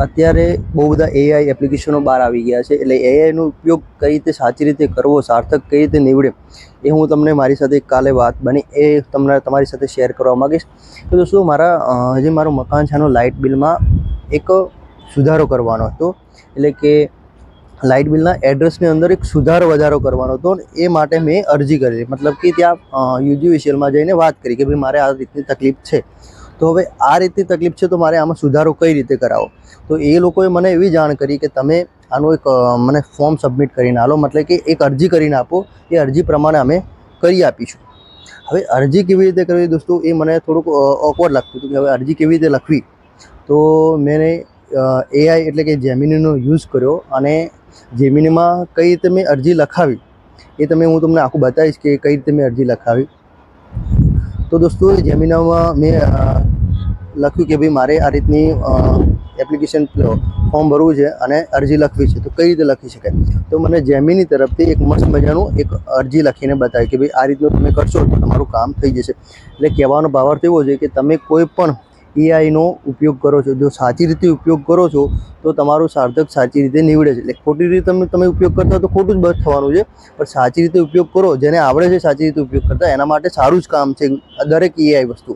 અત્યારે બહુ બધા એઆઈ એપ્લિકેશનો બહાર આવી ગયા છે, એટલે એઆઈનો ઉપયોગ કઈ રીતે સાચી રીતે કરવો, સાર્થક કઈ રીતે નીવડે, એ હું તમને મારી સાથે કાલે વાત બની એ તમારી સાથે શેર કરવા માગીશ. તો દોસ્તો, જે મારું મકાન છે એનો લાઇટ બિલમાં એક સુધારો કરવાનો હતો, એટલે કે લાઇટ બિલના એડ્રેસની અંદર એક સુધારો વધારો કરવાનો હતો. એ માટે મેં અરજી કરી, મતલબ કે ત્યાં યુજીવીસીએલમાં જઈને વાત કરી કે ભાઈ મારે આ રીતની તકલીફ છે, તો હવે આ રીતની તકલીફ છે તો મારે આમાં સુધારો કઈ રીતે કરાવો. તો એ લોકોએ મને એવી જાણ કરી કે તમે આનું એક મને ફોર્મ સબમિટ કરીને આલો, મતલબ કે એક અરજી કરીને આપો, એ અરજી પ્રમાણે અમે કરી આપીશું. હવે અરજી કેવી રીતે કરવી દોસ્તો, એ મને થોડુંક ઓકવર્ડ લાગતું હતું કે હવે અરજી કેવી રીતે લખવી. તો મેં એઆઈ એટલે કે જેમિનીનો યુઝ કર્યો અને જેમિનીમાં કઈ રીતે મેં અરજી લખાવી એ હું તમને આખું બતાવીશ કે કઈ રીતે મેં અરજી લખાવી. તો દોસ્તો, જેમિનામાં મેં લખ્યું કે ભાઈ મારે આ રીતની એપ્લિકેશન ફોર્મ ભરવું છે અને અરજી લખવી છે, તો કઈ રીતે લખી શકાય. તો મને જેમિની તરફથી એક મસ્ત મજાનું એક અરજી લખીને બતાવી કે ભાઈ આ રીતનું તમે કરશો તો તમારું કામ થઈ જશે. એટલે કહેવાનો ભાવાર્થ એવો છે કે તમે કોઈ પણ એઆઈનો ઉપયોગ કરો છો, જો સાચી રીતે ઉપયોગ કરો છો તો તમારું સાર્થક સાચી રીતે નીવડે છે. એટલે ખોટી રીતે તમે ઉપયોગ કરતા તો ખોટું જ બસ થવાનું છે, પણ સાચી રીતે ઉપયોગ કરો, જેને આવડે છે સાચી રીતે ઉપયોગ કરતા, એના માટે સારું જ કામ છે દરેક એઆઈ વસ્તુ.